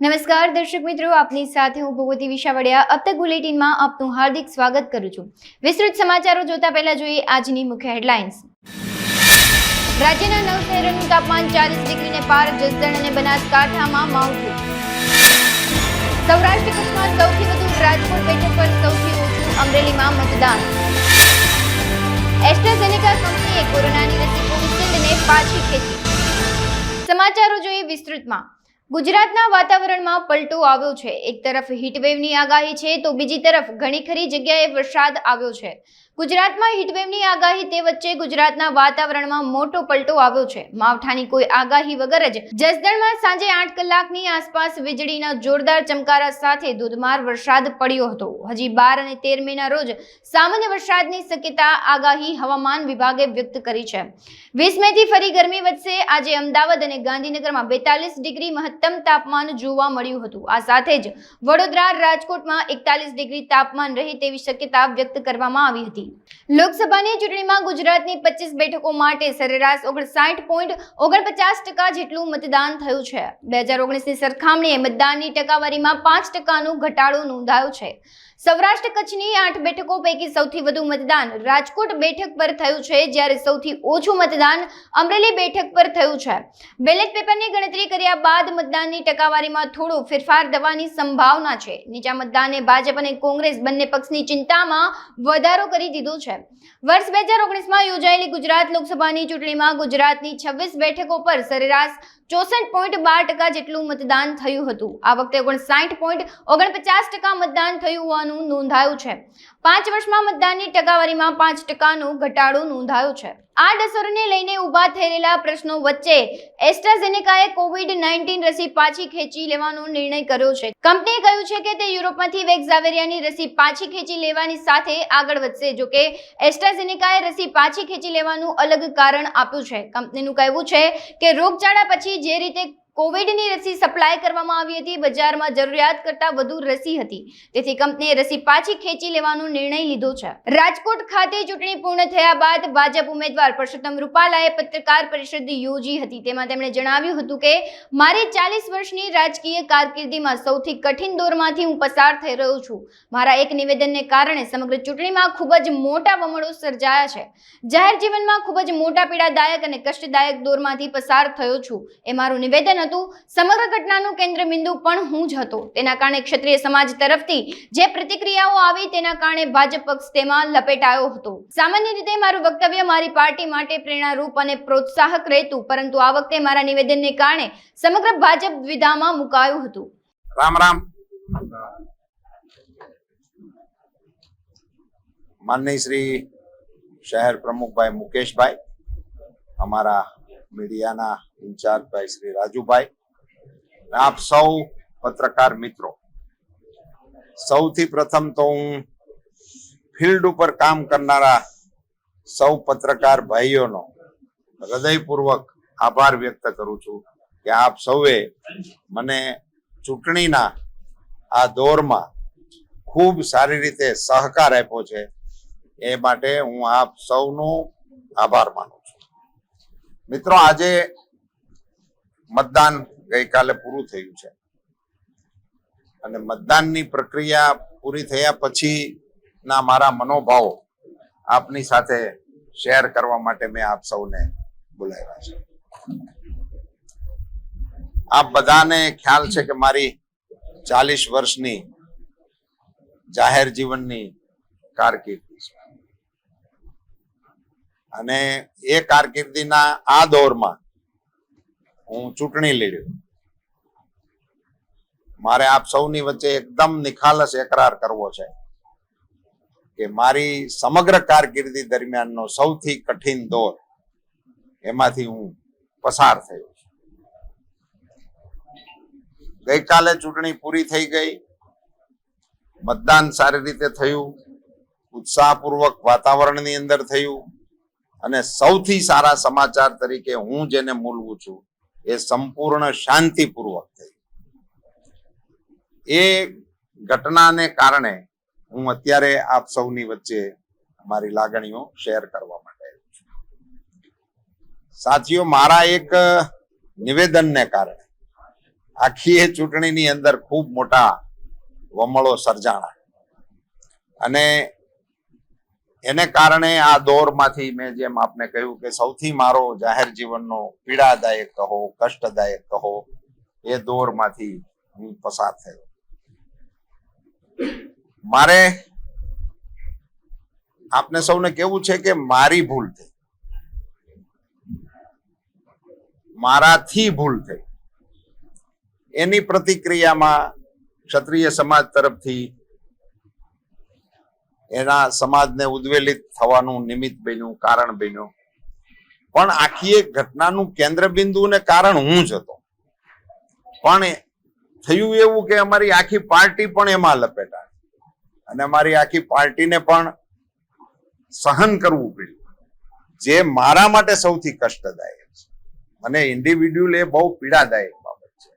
નમસ્કાર દર્શક મિત્રો, આપની સાથે હું ભગવતી વિશાવડિયા. अब तक બુલેટિનમાં આપનું હાર્દિક સ્વાગત કરું છું. વિસ્તૃત સમાચારો જોતા પહેલા જોઈએ આજની મુખ્ય હેડલાઇન્સ. રાજ્યના 9 શહેરોનું તાપમાન 40 ડિગ્રીને પાર. જસદણ અને બનાસકાંઠામાં માવઠું. સૌરાષ્ટ્ર કચ્છમાં સૌથી વધુ, રાજકોટ બેઠક પર સૌથી ઓછું. અમરેલીમાં મતદાન. એસ્ટ્રાઝેનેકા કંપનીએ કોરોનાની રસી કોવિશિલ્ડને પાછી ખેંચી. સમાચારો જોઈએ વિસ્તૃતમાં. ગુજરાતના વાતાવરણમાં પલટો આવ્યો છે. એક તરફ હીટવેવની આગાહી છે તો બીજી તરફ ઘણી ખરી જગ્યાએ વરસાદ આવ્યો છે. ગુજરાતમાં હીટવેવની આગાહી, તે વચ્ચે ગુજરાતના વાતાવરણમાં મોટો પલટો આવ્યો છે. માવઠાની કોઈ આગાહી વગર જ જસદણમાં સાંજે 8 કલાકની આસપાસ વીજળીના જોરદાર ચમકારા સાથે ધોધમાર વરસાદ પડ્યો હતો. હજી 12 અને 13 મેના રોજ સામાન્ય વરસાદની શક્યતા આગાહી હવામાન વિભાગે વ્યક્ત કરી છે. 20 મેથી ફરી ગરમી વધશે. આજે અમદાવાદ અને ગાંધીનગરમાં 42 ડિગ્રી મહત્તમ તાપમાન જોવા મળ્યું હતું. આ સાથે જ વડોદરા, રાજકોટમાં 41 ડિગ્રી તાપમાન રહે તેવી શક્યતા વ્યક્ત કરવામાં આવી હતી. લોકસભાની ચૂંટણીમાં ગુજરાતની 25 બેઠકો માટે સરેરાશ 59.49% જેટલું મતદાન થયું છે. 2019ની સરખામણીએ મતદાનની ટકાવારીમાં 5%નો ઘટાડો નોંધાયો છે. સૌરાષ્ટ્ર કચ્છની 8 બેઠકો પૈકી સૌથી વધુ મતદાન રાજકોટ બેઠક પર થયું છે, જ્યારે સૌથી ઓછું મતદાન અમરેલી બેઠક પર થયું છે. બેલેટ પેપરની ગણતરી કર્યા બાદ મતદાનની ટકાવારીમાં થોડો ફેરફાર થવાની સંભાવના છે. નીચા મતદાને ભાજપ અને કોંગ્રેસ બંને પક્ષની ચિંતામાં વધારો કરી દીધો છે. વર્ષ 2019માં યોજાયેલી ગુજરાત લોકસભાની ચૂંટણીમાં ગુજરાતની 26 બેઠકો પર સરેરાશ 64.12% જેટલું મતદાન થયું હતું. આ વખતે 59.49% મતદાન થયું હોવાનું નોંધાયું છે. 5 વર્ષમાં મતદાનની ટકાવારીમાં 5%નો ઘટાડો નોંધાયો છે. આ અસરને લઈને ઉભા થયેલા પ્રશ્નો વચ્ચે એસ્ટ્રાઝેનેકાએ કોવિડ-19 રસી પાછી ખેંચી લેવાનો નિર્ણય કર્યો છે. કંપનીએ કહ્યું છે કે તે યુરોપમાંથી વેક્ઝાવેરિયાની રસી પાછી ખેંચી લેવાની સાથે આગળ વધશે. જોકે એસ્ટ્રાઝેનેકાએ રસી પાછી ખેંચી લેવાનું અલગ કારણ આપ્યું છે. કંપનીનું કહેવું છે કે રોગચાળા પછી જે રીતે કોવિડની રસી સપ્લાય કરવામાં આવી હતી, બજારમાં જરૂરિયાત કરતાં વધુ રસી હતી, તેથી કંપનીએ રસી પાછી ખેંચી લેવાનો નિર્ણય લીધો છે. રાજકોટ ખાતે ચૂંટણી પૂર્ણ થયા બાદ ભાજપ ઉમેદવાર પરસોત્તમ રૂપાલાએ પત્રકાર પરિષદ યોજી હતી. તેમાં તેમણે જણાવ્યું હતું કે મારી 40 વર્ષની રાજકીય કારકિર્દીમાં સૌથી કઠિન દોરમાંથી હું પસાર થઈ રહ્યો છું. મારા એક નિવેદનને કારણે સમગ્ર ચૂંટણીમાં ખૂબ જ મોટા વમળો સર્જાયા છે. જાહેર જીવનમાં ખૂબ જ મોટા પીડાદાયક અને કષ્ટદાયક દોરમાંથી પસાર થયો છું. એ મારું નિવેદન હતું. સમગ્ર ઘટનાનું કેન્દ્ર બિંદુ પણ હું જ હતો. તેના કારણે ક્ષત્રિય સમાજ તરફથી જે પ્રતિક્રિયાઓ આવી તેના કારણે ભાજપ પક્ષ તેમાં લપેટાયો હતો. સામાન્ય રીતે મારું વક્તવ્ય મારી પાર્ટી માટે પ્રેરણારૂપ અને પ્રોત્સાહક રહેતું, પરંતુ આ વખતે મારા નિવેદનને કારણે સમગ્ર ભાજપ દ્વિધામાં મુકાયું હતું. રામ રામ. માનનીય શ્રી શહેર પ્રમુખભાઈ મુકેશભાઈ, અમારા મીડિયાના ઇન્ચાર્જ ભાઈ શ્રી રાજુભાઈ, આપ સૌ પત્રકાર મિત્રો, સૌથી પ્રથમ તો હું ફિલ્ડ ઉપર કામ કરનારા સૌ પત્રકાર ભાઈઓનો હૃદયપૂર્વક આભાર વ્યક્ત કરું છું કે આપ સૌએ મને ચૂંટણીના આ દોરમાં ખૂબ સારી રીતે સહકાર આપ્યો છે. એ માટે હું આપ સૌનો આભાર માનું છું. મિત્રો, આજે મતદાન ગઈકાલે પૂરું થયું છે અને મતદાનની પ્રક્રિયા પૂરી થયા પછીના મારા મનોભાવો આપની સાથે શેર કરવા માટે મેં આપ સૌને બોલાવ્યા છે. આપ બધાને ખ્યાલ છે કે મારી 40 વર્ષની જાહેર જીવનની કારકિર્દી છે અને એ કારકિર્દીના આ દોરમાં હું ચૂંટણી લડ્યો. મારે આપ સૌની વચ્ચે એકદમ નિખાલસ એકરાર કરવો છે કે મારી સમગ્ર કારકિર્દી દરમિયાનનો સૌથી કઠિન દોર એમાંથી હું પસાર થયો છું. ગઈકાલે ચૂંટણી પૂરી થઈ ગઈ, મતદાન સારી રીતે થયું, ઉત્સાહપૂર્વક વાતાવરણની અંદર થયું અને સૌથી સારા સમાચાર તરીકે હું જેને મૂલવું છું એ સંપૂર્ણ શાંતિપૂર્વક થઈ. એ ઘટનાને કારણે હું અત્યારે આપ સૌની વચ્ચે મારી લાગણીઓ શેર કરવા માટે આવ્યો છું. સાથીઓ, મારા એક નિવેદનને કારણે આખી એ ચૂંટણીની અંદર ખૂબ મોટા વમળો સર્જાણા અને એને કારણે આ દોરમાંથી મેં જેમ આપને કહ્યું કે સૌથી મારો જાહેર જીવનનો પીડાદાયક કહો, કષ્ટદાયક કહો, એ દોરમાંથી હું પસાર થયો. મારે આપને સૌને કેવું છે કે મારી ભૂલ થઈ, મારાથી ભૂલ થઈ. એની પ્રતિક્રિયામાં ક્ષત્રિય સમાજ તરફથી એના સમાજને ઉદ્વેલિત થવાનું નિમિત્ત બન્યું, કારણ બન્યું. પણ આખી એક ઘટનાનું કેન્દ્રબિંદુ ને કારણ હું જ હતો. પણ થયું એવું કે અમારી આખી પાર્ટી પણ એમાં લપેટાય અને અમારી આખી પાર્ટીને પણ સહન કરવું પડ્યું, જે મારા માટે સૌથી કષ્ટદાયક છે. મને ઇન્ડિવિડ્યુઅલ એ બહુ પીડાદાયક બાબત છે.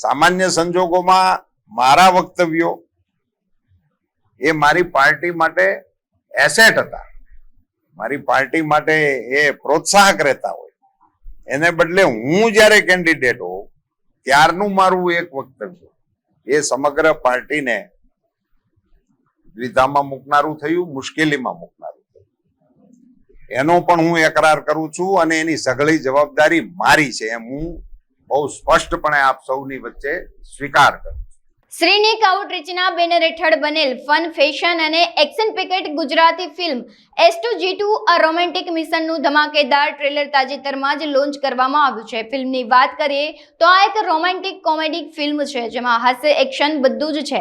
સામાન્ય સંજોગોમાં મારા વક્તવ્યો એ મારી પાર્ટી માટે એસેટ હતા, મારી પાર્ટી માટે એ પ્રોત્સાહક રહેતા હોય. એને બદલે હું જ્યારે કેન્ડિડેટ હોઉં ત્યારનું મારું એક વક્તવ્ય એ સમગ્ર પાર્ટીને દ્વિધામાં મૂકનારું થયું, મુશ્કેલીમાં મૂકનારું થયું. એનો પણ હું એકરાર કરું છું અને એની સઘળી જવાબદારી મારી છે એમ હું બહુ સ્પષ્ટપણે આપ સૌની વચ્ચે સ્વીકાર કરું. શ્રીનિક આઉટરીચના બેનર હેઠળ બનેલ ફન, ફેશન અને action packed Gujarati film S2G2 a romantic મિશનનું ધમાકેદાર ટ્રેલર તાજેતરમાં જ લોન્ચ કરવામાં આવ્યું છે. ફિલ્મની વાત કરીએ તો આ એક રોમેન્ટિક કોમેડી ફિલ્મ છે જેમાં હાસ્ય, એક્શન બધું જ છે.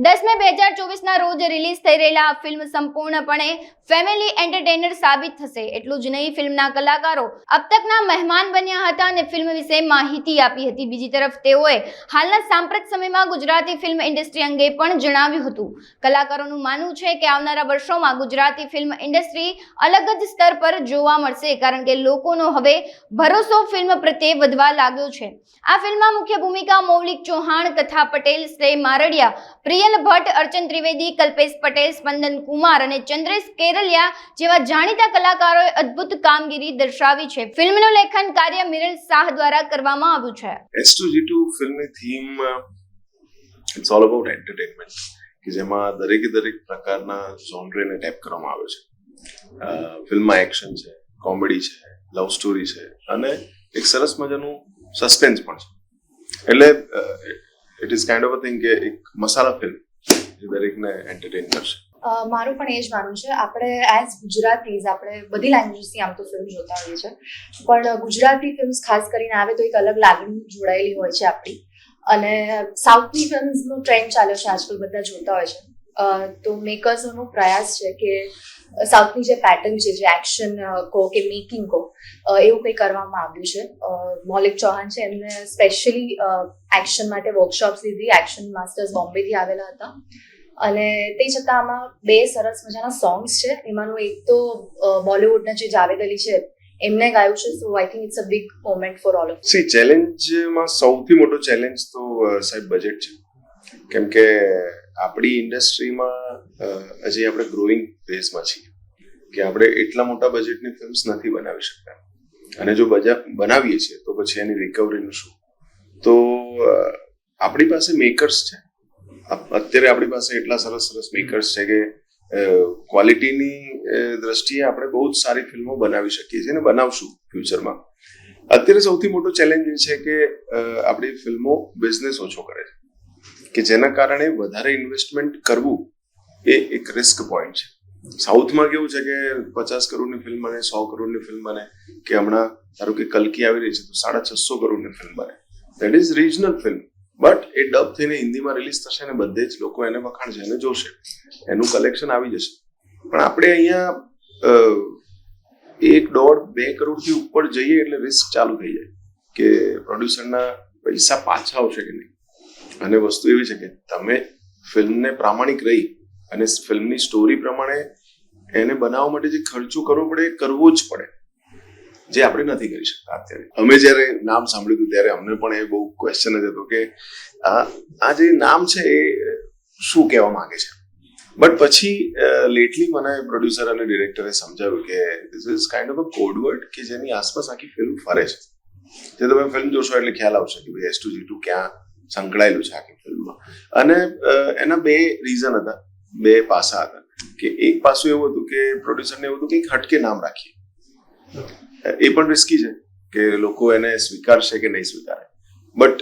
10 મે 2024ના રોજ રિલીઝ થઈ રહેલા આ ફિલ્મ સંપૂર્ણપણે ફેમિલી એન્ટરટેનર સાબિત થશે. એટલું જ નહીં, ફિલ્મના કલાકારો अब तकના મહેમાન બન્યા હતા અને ફિલ્મ વિશે માહિતી આપી હતી. બીજી તરફ તેઓએ હાલના સાંપ્રત સમયમાં ગુજરાતી ફિલ્મ ઇન્ડસ્ટ્રી અંગે પણ જણાવ્યું હતું. કલાકારોનું માનવું છે કે આવનારા વર્ષોમાં ગુજરાતી ફિલ્મ ઇન્ડસ્ટ્રી અલગ જ સ્તર પર જોવા મળશે, કારણ કે લોકોનો હવે ભરોસો ફિલ્મ પ્રત્યે વધવા લાગ્યો છે. આ ફિલ્મમાં મુખ્ય ભૂમિકા મૌલિક ચૌહાણ, કથા પટેલ, શ્રેય મારડિયા, પ્રિયલ ભટ્ટ, અર્ચન ત્રિવેદી, કલ્પેશ પટેલ, સ્પંદન કુમાર અને ચંદ્રેશ કેરલિયા જેવા જાણીતા કલાકારોએ અદ્ભુત કામગીરી દર્શાવી છે. ફિલ્મનું લેખન કાર્ય મિરલ શાહ દ્વારા કરવામાં આવ્યું છે. S2G2 ફિલ્મની theme it's all about entertainment, કે જેમાં દરેક પ્રકારના જોનરને ટેપ કરવામાં આવે છે. ફિલ્મમાં એક્શન છે, કોમેડી છે, લવ સ્ટોરી છે અને એક સરસ મજાનું સસ્પેન્સ પણ છે. એટલે it is kind of a thing કે એક મસાલા ફિલ્મ જે દરેકને એન્ટરટેન કરશે. મારું પણ એ જ માનવું છે. આપણે એઝ ગુજરાતીઝ આપણે બધી લેંગ્વેજથી આમ તો ફિલ્મ જોતા હોઈએ છીએ, પણ ગુજરાતી ફિલ્મ્સ ખાસ કરીને આવે તો એક અલગ લાગણી જોડાયેલી હોય છે આપણી. અને સાઉથની ફિલ્મ્સનો ટ્રેન્ડ ચાલ્યો છે આજકાલ, બધા જોતા હોય છે. તો મેકર્સનો પ્રયાસ છે કે સાઉથની જે પેટર્ન છે, જે એક્શન કહો કે મેકિંગ કહો, એવું કંઈ કરવામાં આવ્યું છે. મૌલિક ચૌહાણ છે, એમને સ્પેશિયલી એક્શન માટે વર્કશોપ્સ લીધી. એક્શન માસ્ટર્સ બોમ્બેથી આવેલા હતા અને તે છતાં આમાં 2 સરસ મજાના સોંગ્સ છે. એમાંનું એક તો બોલિવૂડના જે જાવેદ અલી છે એમને ગાયું છે. So I think it's a big moment for all of. See, ચેલેન્જમાં સૌથી મોટો ચેલેન્જ તો સાહેબ બજેટ છે. કેમ કે આપણી ઇન્ડસ્ટ્રીમાં હજી આપણે ગ્રોઈંગ ફેઝમાં છીએ કે આપણે એટલા મોટા બજેટની ફિલ્મ્સ નથી બનાવી શકતા, અને જો બનાવીએ છીએ તો પછી એની રિકવરીનું શું. તો આપણી પાસે મેકર્સ છે. અત્યારે આપણી પાસે એટલા સરસ મેકર્સ છે કે ક્વોલિટીની દ્રષ્ટિએ આપણે બહુ જ સારી ફિલ્મો બનાવી શકીએ છીએ અને બનાવશું ફ્યુચરમાં. અત્યારે સૌથી મોટો ચેલેન્જ એ છે કે આપણી ફિલ્મો બિઝનેસ ઓછો કરે છે, કે જેના કારણે વધારે ઇન્વેસ્ટમેન્ટ કરવું એ એક રિસ્ક પોઈન્ટ છે. સાઉથમાં કેવું છે કે 50 કરોડની ફિલ્મ બને, 100 કરોડની ફિલ્મ બને, કે હમણાં ધારો કે કલ્કી આવી રહી છે તો 650 કરોડની ફિલ્મ બને. That is regional film, but એ ડબ થઈને હિન્દીમાં રિલીઝ થશે અને બધે જ લોકો એને વખાણશે અને જોશે, એનું કલેક્શન આવી જશે. પણ આપણે અહીંયા 1.5-2 કરોડથી ઉપર જઈએ એટલે રિસ્ક ચાલુ થઈ જાય કે પ્રોડ્યુસરના પૈસા પાછા આવશે કે નહીં. અને વસ્તુ એવી છે કે તમે ફિલ્મને પ્રામાણિક રહી અને ફિલ્મની સ્ટોરી પ્રમાણે એને બનાવવા માટે જે ખર્ચો કરવો પડે એ કરવો જ પડે, જે આપણે નથી કરી શકતા અત્યારે. અમે જ્યારે નામ સાંભળ્યું હતું ત્યારે અમને પણ એ બહુ ક્વેશ્ચન જ હતો કે આ જે નામ છે એ શું કહેવા માંગે છે. બટ પછી લેટલી મને પ્રોડ્યુસર અને ડિરેક્ટરે સમજાવ્યું કે this is kind of a code word કે જેની આસપાસ આખી ફિલ્મ ફરે છે. તે તમે ફિલ્મ જોશો એટલે ખ્યાલ આવશે કે ભાઈ S2G2 ક્યાં સંકળાયેલું છે આખી ફિલ્મમાં. અને એના બે રીઝન હતા, બે પાસા હતા. કે એક પાસું એવું હતું કે પ્રોડ્યુસરને એવું હતું કે હટકે નામ રાખીએ, એ પણ રિસ્કી છે કે લોકો એને સ્વીકારશે કે નહીં સ્વીકારે. બટ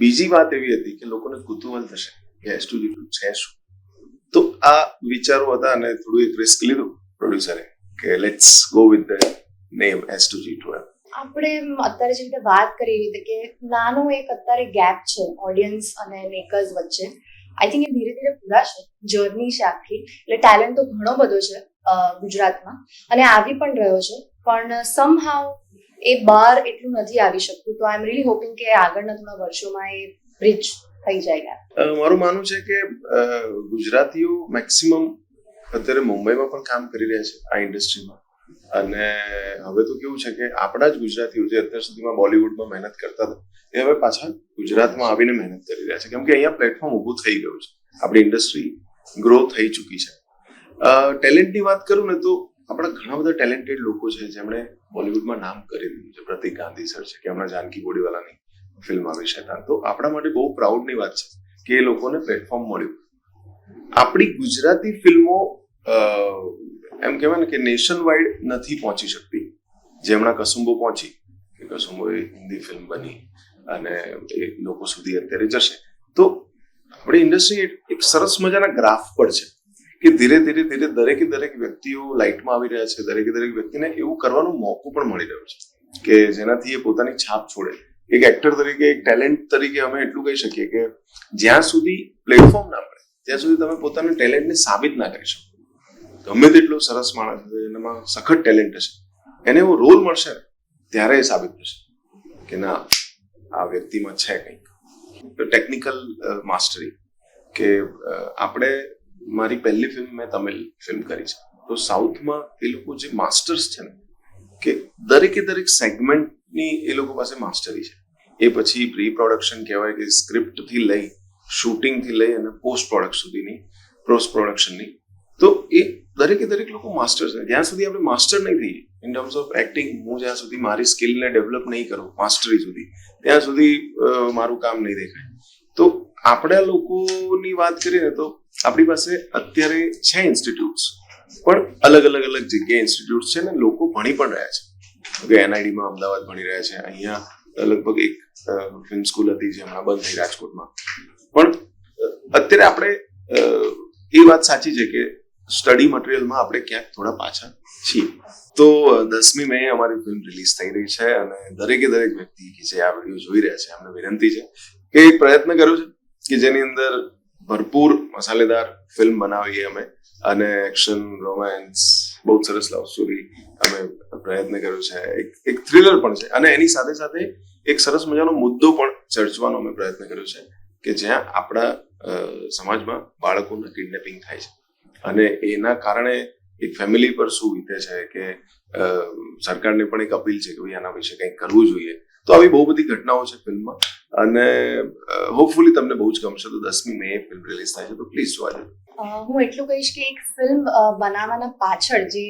બીજી વાત એવી હતી કે લોકોને કુતૂહલ થશે કે S2G2 છે શું. તો આ વિચારો હતા અને થોડું એક રિસ્ક લીધું પ્રોડ્યુસરે કે let's go with the name S2G2. આપણે અત્યારે જે રીતે વાત કરી એવી રીતે કે નાનો એક અત્યારે ગેપ છે ઓડિયન્સ અને મેકર્સ વચ્ચે. આઈ થિંક એ ધીરે ધીરે પૂરાશે. જર્ની છે આખી, એટલે ટેલેન્ટ તો ઘણો બધો છે ગુજરાતમાં અને આવી પણ રહ્યો છે, પણ સમહાવ એ બહાર એટલું નથી આવી શકતું. તો આઈ એમ રિયલી હોપિંગ કે આગળના થોડા વર્ષોમાં એ બ્રિજ થઈ જાય. મારું માનવું છે કે ગુજરાતીઓ મેક્સિમમ અત્યારે મુંબઈમાં પણ કામ કરી રહ્યા છે આ ઇન્ડસ્ટ્રીમાં. અને હવે તો કેવું છે કે આપણા જ ગુજરાતીઓ જે અત્યાર સુધીમાં બોલિવૂડમાં મહેનત કરતા હતા એ હવે પાછા ગુજરાતમાં આવીને મહેનત કરી રહ્યા છે, કેમ કે અહીંયા પ્લેટફોર્મ ઊભું થઈ ગયું છે. આપણી ઇન્ડસ્ટ્રી ગ્રો થઈ ચૂકી છે. ટેલેન્ટની વાત કરું ને તો આપણા ઘણા બધા ટેલેન્ટેડ લોકો છે જેમણે બોલિવૂડમાં નામ કરી દીધું છે. પ્રતિક ગાંધી સર છે કે હમણાં જાનકી ગોડીવાલાની ફિલ્મ આવી શેતાન. તો આપણા માટે બહુ પ્રાઉડની વાત છે કે એ લોકોને પ્લેટફોર્મ મળ્યું. આપણી ગુજરાતી ફિલ્મો એમ કહેવાય ને કે નેશન વાઇડ નથી પહોંચી શકતી જેમણા કસુંબો પહોંચી, કે કસુંબો એ હિન્દી ફિલ્મ બની અને એ લોકો સુધી અત્યારે જશે. તો આપણી ઇન્ડસ્ટ્રી એક સરસ મજાના ગ્રાફ પર છે કે ધીરે ધીરે ધીરે દરેકે દરેક વ્યક્તિઓ લાઇટમાં આવી રહ્યા છે. દરેકે દરેક વ્યક્તિને એવું કરવાનો મોકો પણ મળી રહ્યો છે કે જેનાથી એ પોતાની છાપ છોડે. એક એક્ટર તરીકે, એક ટેલેન્ટ તરીકે અમે એટલું કહી શકીએ કે જ્યાં સુધી પ્લેટફોર્મ ના મળે ત્યાં સુધી તમે પોતાના ટેલેન્ટને સાબિત ના કરી શકો. ગમે તેટલો સરસ માણસ હશે, એનામાં સખત ટેલેન્ટ હશે, એને એવો રોલ મળશે ને ત્યારે એ સાબિત થશે કે ના આ વ્યક્તિમાં છે કંઈક. ટેકનિકલ માસ્ટરી કે આપણે, મારી પહેલી ફિલ્મ મેં તમિલ ફિલ્મ કરી છે, તો સાઉથમાં એ લોકો જે માસ્ટર્સ છે ને કે દરેકે દરેક સેગમેન્ટની એ લોકો પાસે માસ્ટરી છે. એ પછી પ્રી પ્રોડક્શન કહેવાય કે સ્ક્રિપ્ટથી લઈ શૂટિંગથી લઈ અને પોસ્ટ પ્રોડક્શનની, તો એ દરેકે દરેક લોકો માસ્ટર છે. જ્યાં સુધી આપણે માસ્ટર નહીં થઈએ ઇન ટર્મ્સ ઓફ એક્ટિંગ, હું જ્યાં સુધી મારી સ્કિલને ડેવલપ નહીં કરું માસ્ટરી સુધી, ત્યાં સુધી મારું કામ નહીં દેખાય. તો આપણા લોકોની વાત કરીએ ને તો આપણી પાસે અત્યારે છે ઇન્સ્ટિટ્યૂટ્સ, પણ અલગ જગ્યાએ ઇન્સ્ટિટ્યૂટ્સ છે ને લોકો ભણી પણ રહ્યા છે. NIDમાં અમદાવાદ ભણી રહ્યા છે, અહીંયા લગભગ એક ફિલ્મ સ્કૂલ હતી જે હમણાં બંધ થઈ રાજકોટમાં. પણ અત્યારે આપણે એ વાત સાચી છે કે સ્ટડી મટીરિયલમાં આપણે ક્યાંક થોડા પાછા છીએ. તો 10મી મે અમારી ફિલ્મ રિલીઝ થઈ રહી છે અને દરેકે દરેક વ્યક્તિ કે જે આ વિડીયો જોઈ રહ્યા છે એમને વિનંતી છે કે એક પ્રયત્ન કર્યો છે કે જેની અંદર ભરપૂર મસાલેદાર ફિલ્મ બનાવીએ અમે, અને એક્શન, રોમાન્સ, બહુ સરસ લવ સ્ટોરી અમે પ્રયત્ન કર્યો છે. એક થ્રિલર પણ છે અને એની સાથે સાથે એક સરસ મજાનો મુદ્દો પણ ચર્ચવાનો અમે પ્રયત્ન કર્યો છે કે જ્યાં આપણા સમાજમાં બાળકોના કિડનેપિંગ થાય છે અને એના કારણે એક ફેમિલી પર શું વીતે છે કે સરકારને પણ એક અપીલ છે કે ભાઈ આના વિશે કંઈક કરવું જોઈએ. તો આવી બહુ બધી ઘટનાઓ છે ફિલ્મમાં અને હોપફુલી તમને બહુ જ ગમશે. તો 10મી મે ફિલ્મ રિલીઝ થાય છે, તો પ્લીઝ જોવા જજો. હું એટલું કહીશ કે એક ફિલ્મ બનાવવાના પાછળ જે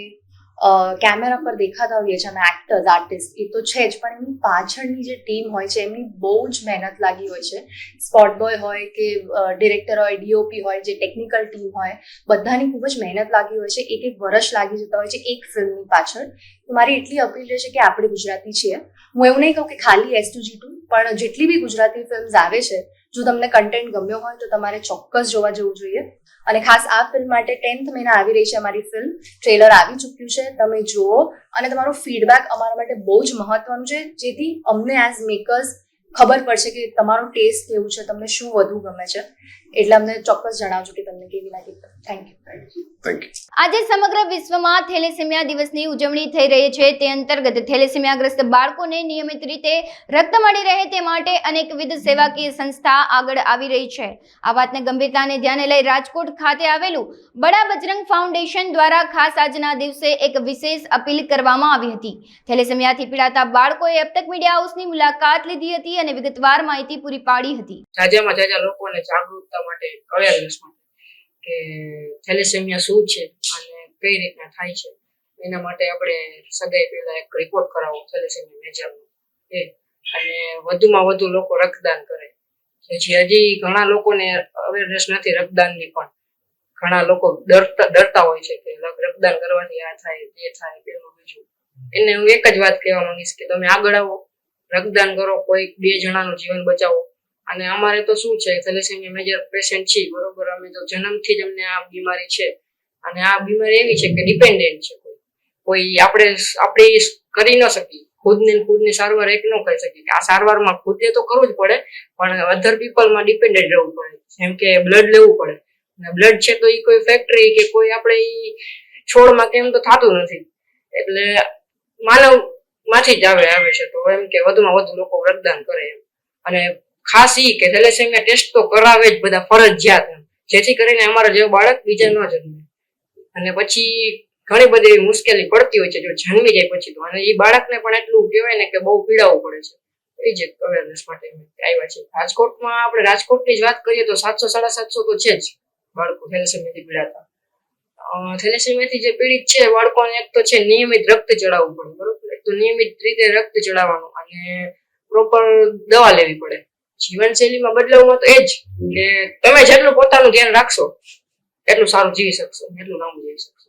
કેમેરા પર દેખાતા હોઈએ છે અમે એક્ટર્સ, આર્ટિસ્ટ, એ તો છે જ, પણ એમની પાછળની જે ટીમ હોય છે એમની બહુ જ મહેનત લાગી હોય છે. સ્પોટ બોય હોય કે ડિરેક્ટર હોય, DOP હોય, જે ટેકનિકલ ટીમ હોય, બધાની ખૂબ જ મહેનત લાગી હોય છે. એક વર્ષ લાગી જતા હોય છે એક ફિલ્મની પાછળ. તો મારી એટલી અપીલ રહેશે કે આપણે ગુજરાતી છીએ. હું એવું નહીં કહું કે ખાલી S2G2, પણ જેટલી બી ગુજરાતી ફિલ્મ્સ આવે છે, જો તમને કન્ટેન્ટ ગમ્યો હોય તો તમારે ચોક્કસ જોવા જવું જોઈએ. અને ખાસ આ ફિલ્મ માટે 10th મહિના આવી રહી છે અમારી ફિલ્મ. ટ્રેલર આવી ચૂક્યું છે, તમે જુઓ અને તમારો ફીડબેક અમારા માટે બહુ જ મહત્વનું છે, જેથી અમને એઝ મેકર્સ ખબર પડશે કે તમારો ટેસ્ટ કેવું છે, તમને શું વધુ ગમે છે. એટલે અમને ચોક્કસ જણાવજો કે તમને કેવી લાગી. Thank you. આજે સમગ્ર વિશ્વમાં થેલેસેમિયા દિવસની ઉજવણી થઈ રહી છે. તે અંતર્ગત થેલેસેમિયાગ્રસ્ત બાળકોને નિયમિત રીતે રક્ત મળી રહે તે માટે અનેકવિધ સેવાકીય સંસ્થા આગળ આવી રહી છે. આ વાતને ગંભીરતાને ધ્યાને લઈ રાજકોટ ખાતે આવેલું બડા બજરંગ ફાઉન્ડેશન દ્વારા ખાસ આજના દિવસે એક વિશેષ અપીલ કરવામાં આવી હતી. થેલેસેમિયાથી પીડાતા બાળકોએ અબ તક મીડિયા હાઉસની મુલાકાત લીધી હતી અને વિગતવાર માહિતી પૂરી પાડી હતી. જાજામાં જાજા લોકોને જાગૃતતા માટે, અવેરનેસ માટે કે થેલેસેમિયા શું છે અને કઈ રીતના થાય છે, એના માટે આપણે સગાઈ પહેલા એક રિપોર્ટ કરાવો થેલેસેમિયા મેજરનો. અને વધુમાં વધુ લોકો રક્તદાન કરે. જેથી હજી ઘણા લોકોને અવેરનેસ નથી રક્તદાનની, પણ ઘણા લોકો ડરતા હોય છે કે રક્તદાન કરવાથી આ થાય તે થાય પેલું બીજું. એને હું એક જ વાત કહેવા માંગીશ કે તમે આગળ આવો, રક્તદાન કરો, કોઈ 2 જણાનું જીવન બચાવો. અને અમારે તો શું છે, થેલેસેમિયા મેજર પેશન્ટ છીએ, બરોબર. અમે તો જન્મથી જ અમને આ બીમારી છે, અને આ બીમારી એવી છે કે ડિપેન્ડન્ટ છે. કોઈ આપણે કરી ન શકીએ, ખુદની સારવાર એક ન કરી શકીએ. આ સારવારમાં ખુદે તો કરવું જ પડે, પણ અધર પીપલમાં ડિપેન્ડન્ટ રહેવું પડે. જેમ કે બ્લડ લેવું પડે, અને બ્લડ છે તો એ કોઈ ફેક્ટરી કે કોઈ આપણે છોડમાં કેમ તો થતું નથી, એટલે માનવ માંથી જ આવે છે. તો એમ કે વધુમાં વધુ લોકો રક્તદાન કરે એમ. અને ખાસ ઈ કે થેલેસેમિયા ટેસ્ટ તો કરાવે જ બધા ફરજિયાત, જેથી કરીને અમારા જેવો બાળક બીજા ન જન્મે. અને પછી ઘણી બધી એવી મુશ્કેલી પડતી હોય છે જો જન્મી જાય પછી તો, અને એ બાળકને પણ એટલું કહેવાય ને કે બહુ પીડાવવું પડે છે. એ જ અવેરનેસ માટે આવ્યા છે. રાજકોટમાં આપણે રાજકોટની જ વાત કરીએ તો 700-750 તો છે જ બાળકો થેલેસેમિયાથી પીડાતા. થેલેસેમિયાથી જે પીડિત છે બાળકોને એક તો છે નિયમિત રક્ત ચડાવવું પડે, બરોબર. એક તો નિયમિત રીતે રક્ત ચડાવવાનું અને પ્રોપર દવા લેવી પડે. જીવનશૈલીમાં બદલાવમાં તો એ જ કે તમે જેટલું પોતાનું ધ્યાન રાખશો એટલું સારું જીવી શકશો, એટલું લાંબુ જીવી શકશો.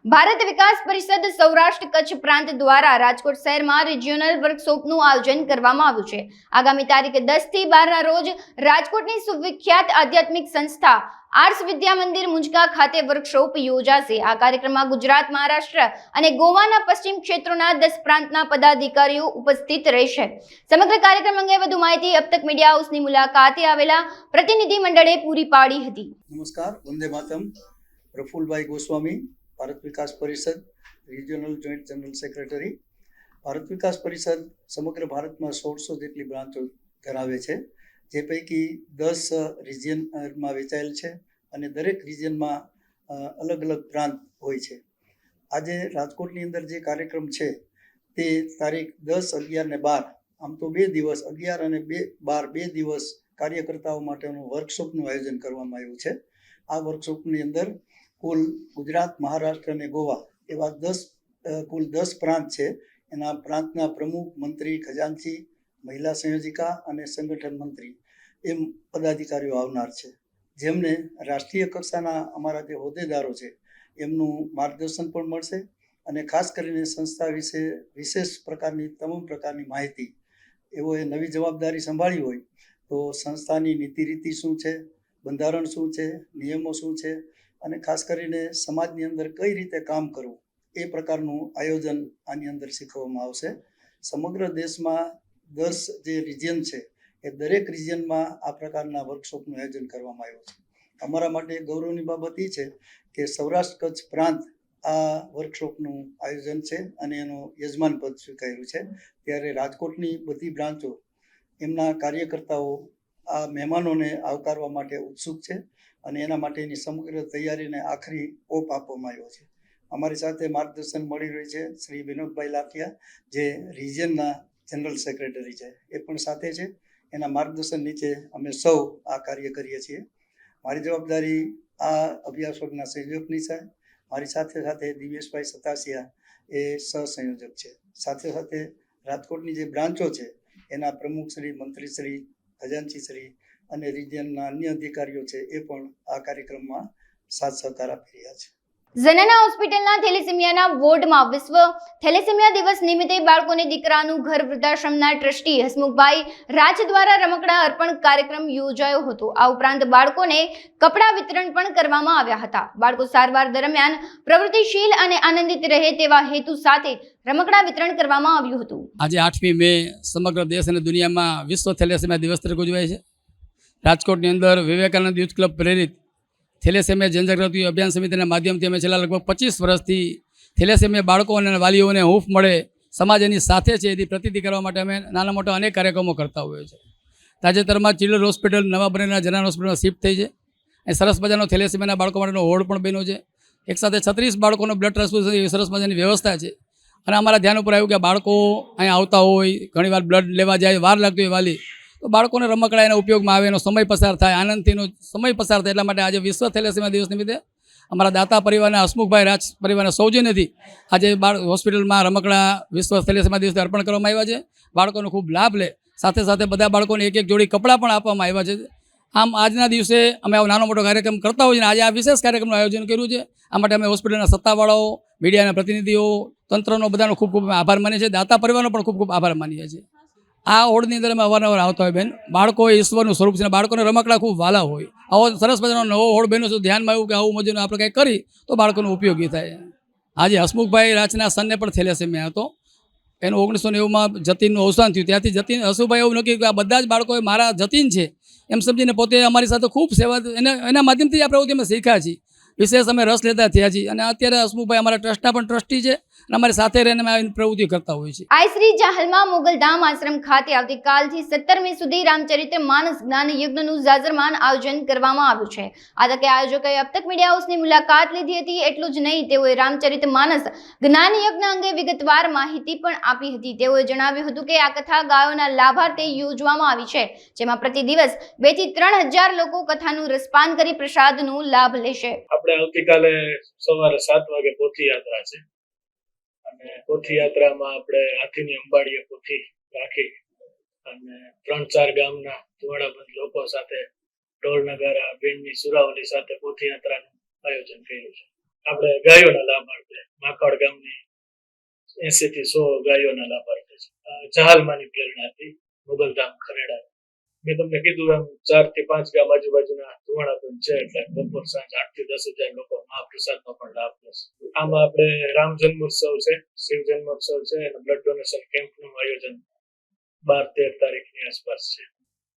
ભારત વિકાસ પરિષદ સૌરાષ્ટ્ર કચ્છ પ્રાંત દ્વારા રાજકોટ શહેરમાં રિજિયોનલ વર્કશોપનું આયોજન કરવામાં આવ્યું છે. આગામી તારીખ 10 થી 12 ના રોજ રાજકોટની સુવિખ્યાત આધ્યાત્મિક સંસ્થા આર્સ વિદ્યા મંદિર મુંજકા ખાતે વર્કશોપ યોજાશે. આ કાર્યક્રમમાં ગુજરાત, મહારાષ્ટ્ર અને ગોવાના પશ્ચિમ ક્ષેત્રોના 10 પ્રાંતના પદાધિકારીઓ ઉપસ્થિત રહેશે. સમગ્ર કાર્યક્રમ અંગે વધુ માહિતી અબ તક મીડિયા હાઉસની મુલાકાતે આવેલા પ્રતિનિધિ મંડળે પૂરી પાડી હતી. નમસ્કાર, Vande Mataram. Prafulbhai Goswami, Bharat Vikas Parishad regional joint general secretary. Bharat Vikas Parishad સમગ્ર ભારતમાં 1600 જેટલી બ્રાન્ચો ધરાવે છે, જે પૈકી 10 રિજિયનમાં વેચાયેલ છે અને દરેક રિજિયનમાં અલગ અલગ પ્રાંત હોય છે. આજે રાજકોટની અંદર જે કાર્યક્રમ છે તે તારીખ 10, 11 ને 12, આમ તો 2 દિવસ 11 અને 12 2 દિવસ કાર્યકર્તાઓ માટેનું વર્કશોપનું આયોજન કરવામાં આવ્યું છે. આ વર્કશોપની અંદર કુલ ગુજરાત, મહારાષ્ટ્ર અને ગોવા એવા કુલ 10 પ્રાંત છે. એના પ્રાંતના પ્રમુખ, મંત્રી, ખજાનચી, મહિલા સંયોજિકા અને સંગઠન મંત્રી એમ પદાધિકારીઓ આવનાર છે, જેમને રાષ્ટ્રીય કક્ષાના અમારા જે હોદ્દેદારો છે એમનું માર્ગદર્શન પણ મળશે. અને ખાસ કરીને સંસ્થા વિશે વિશેષ પ્રકારની તમામ પ્રકારની માહિતી, એઓએ નવી જવાબદારી સંભાળી હોય તો સંસ્થાની નીતિ રીતિ શું છે, બંધારણ શું છે, નિયમો શું છે, અને ખાસ કરીને સમાજની અંદર કઈ રીતે કામ કરવું એ પ્રકારનું આયોજન આની અંદર શીખવવામાં આવશે. સમગ્ર દેશમાં 10 જે રિજિયન છે એ દરેક રિજિયનમાં આ પ્રકારના વર્કશોપનું આયોજન કરવામાં આવ્યું છે. અમારા માટે ગૌરવની બાબત એ છે કે સૌરાષ્ટ્ર કચ્છ પ્રાંત આ વર્કશોપનું આયોજન છે અને એનું યજમાન પદ સ્વીકાર્યું છે. ત્યારે રાજકોટની બધી બ્રાન્ચો એમના કાર્યકર્તાઓ આ મહેમાનોને આવકારવા માટે ઉત્સુક છે અને એના માટેની સમગ્ર તૈયારીને આખરી ઓપ આપવામાં આવ્યો છે. અમારી સાથે માર્ગદર્શન મળી રહ્યું છે શ્રી વિનોદભાઈ લાઠિયા, જે રિજિયનના જનરલ સેક્રેટરી છે, એ પણ સાથે છે. એના માર્ગદર્શન નીચે અમે સૌ આ કાર્ય કરીએ છીએ. મારી જવાબદારી આ અભ્યાસ વર્ગના સંયોજકની છે. મારી સાથે સાથે દિવ્યેશભાઈ સતાસિયા એ સહસંયોજક છે. સાથે સાથે રાજકોટની જે બ્રાન્ચો છે એના પ્રમુખ શ્રી, મંત્રી શ્રી, ખજાનચી શ્રી અને રિજિયનના અન્ય અધિકારીઓ છે એ પણ આ કાર્યક્રમમાં સાથ સહકાર આપી રહ્યા છે. ઝનાના હોસ્પિટલના થેલેસેમિયાના વોર્ડમાં વિશ્વ થેલેસેમિયા દિવસ નિમિત્તે બાળકોને દીકરાનું ઘર વૃદ્ધાશ્રમના ટ્રસ્ટી હસમુખભાઈ રાજ દ્વારા રમકડા અર્પણ કાર્યક્રમ યોજાયો હતો. આ ઉપરાંત બાળકોને કપડાં વિતરણ પણ કરવામાં આવ્યા હતા. બાળકો સારવાર દરમિયાન પ્રવૃત્તિશીલ અને આનંદિત રહે તેવા હેતુ સાથે રમકડા વિતરણ કરવામાં આવ્યું હતું. આજે 8મી મે સમગ્ર દેશ અને દુનિયામાં વિશ્વ થેલેસેમિયા દિવસ તરીકે ઉજવાય છે. રાજકોટની અંદર વિવેકાનંદ યુથ ક્લબ પ્રેરિત થેલેસેમિયા જનજાગૃતિ અભિયાન સમિતિના માધ્યમથી અમે છેલ્લા લગભગ 25 વર્ષથી થેલેસેમિયા બાળકો અને વાલીઓને હૂંફ મળે, સમાજ એની સાથે છે એની પ્રતીતિ કરવા માટે અમે નાના મોટા અનેક કાર્યક્રમો કરતા હોઈએ છીએ. તાજેતરમાં ચિલ્ડ્રન હોસ્પિટલ નવા બનેલા જનરલ હોસ્પિટલમાં શિફ્ટ થઈ છે. એ સરસ મજાનો થેલેસેમિયાના બાળકો માટેનો હોર્ડ પણ બન્યો છે. એક સાથે 36 બાળકોનો બ્લડ ટ્રાન્સફ્યુઝન એવી સરસ મજાની વ્યવસ્થા છે. અને અમારા ધ્યાન ઉપર આવ્યું કે બાળકો અહીંયા આવતા હોય, ઘણીવાર બ્લડ લેવા જાય, વાર લાગતી હોય વાલી, તો બાળકોને રમકડા એના ઉપયોગમાં આવે, એનો સમય પસાર થાય, આનંદથી એનો સમય પસાર થાય. એટલા માટે આજે વિશ્વ થેલેસેમિયા દિવસ નિમિત્તે અમારા દાતા પરિવારના હસમુખભાઈ રાજ પરિવારના સૌજન્યથી આજે હોસ્પિટલમાં રમકડા વિશ્વ થેલેસેમિયા દિવસે અર્પણ કરવામાં આવ્યા છે. બાળકોનો ખૂબ લાભ લે, સાથે સાથે બધા બાળકોને એક જોડી કપડાં પણ આપવામાં આવ્યા છે. આમ આજના દિવસે અમે આવો નાનો મોટો કાર્યક્રમ કરતા હોઈએ અને આજે આ વિશેષ કાર્યક્રમનું આયોજન કર્યું છે. આ માટે અમે હોસ્પિટલના સત્તાવાળાઓ, મીડિયાના પ્રતિનિધિઓ, તંત્રનો બધાનો ખૂબ ખૂબ આભાર માનીએ છીએ. દાતા પરિવારનો પણ ખૂબ ખૂબ આભાર માનીએ છીએ. આ હોળની અંદર અમે અવારનવાર આવતા હોય બેન. બાળકો એ ઈશ્વરનું સ્વરૂપ છે. બાળકોને રમકડા ખૂબ વાલા હોય. આવો સરસ મજાનો નવો હોળ બન્યો છે. ધ્યાનમાં આવ્યું કે આવું મજાનું આપણે કંઈક કરી તો બાળકોનો ઉપયોગી થાય. આજે હસમુખભાઈ રાજના સનને પણ થેલેસેમિયા હતો. એનું 1990માં જતીનનું અવસાન થયું. ત્યાંથી જતીન હસુભાઈ એવું નક્કી કે આ બધા જ બાળકોએ મારા જતીન છે એમ સમજીને પોતે અમારી સાથે ખૂબ સેવા એના માધ્યમથી આ પ્રવૃત્તિ અમે શીખ્યા છીએ. વિશેષ અમે રસ લેતા થયા છીએ અને અત્યારે હસમુખભાઈ અમારા ટ્રસ્ટના પણ ટ્રસ્ટી છે અને અમારી સાથે રહીને અમે આવી પ્રવૃત્તિ કરતા હોઈએ છીએ. આઈશ્રી જાહલમાં મોગલધામ આશ્રમ ખાતે આવતીકાલથી 17 મે સુધી રામચરિત્ર માનસ જ્ઞાન યજ્ઞનું જાજરમાન આયોજન કરવામાં આવ્યું છે. આ તકે આયોજકોએ અબ તક મીડિયા હાઉસની મુલાકાત લીધી હતી. એટલું જ નહીં, તેઓએ રામચરિત માનસ જ્ઞાન યજ્ઞ અંગે વિગતવાર માહિતી પણ આપી હતી. તેઓએ જણાવ્યું હતું કે આ કથા ગાયોના લાભાર્થે યોજવામાં આવી છે, જેમાં પ્રતિ દિવસ 2 થી 3 હજાર લોકો કથાનું રસપાન કરી પ્રસાદનો લાભ લેશે. આવતીકાલે સવારે 7 વાગે પોથી યાત્રા છે અને પોથી યાત્રામાં આપણે હાથીની અંબાડીએ પોથી રાખી અને 3-4 ગામના ધુવાડાબંધ લોકો સાથે ઢોલ નગારા બેનની સુરાવલી સાથે પોથી યાત્રાનું આયોજન કર્યું છે. આપણે ગાયોના લાભાર્થે માકડ ગામની 80 થી 100 ગાયોના લાભાર્થે છે. જહાલમાંની પ્રેરણાથી મોગલધામ ખરેડા મેં તમને કીધું એમ 4 થી 5 ગામ આજુબાજુના ધુવાડાબંધ છે એટલે બપોર સાંજ 8 થી 10 હજાર લોકો મહાપ્રસાદનો પણ લાભ લેશે. આમાં આપણે રામ જન્મોત્સવ છે, શિવ જન્મોત્સવ છે અને બ્લડ ડોનેશન કેમ્પનું આયોજન 12-13 તારીખની આસપાસ છે.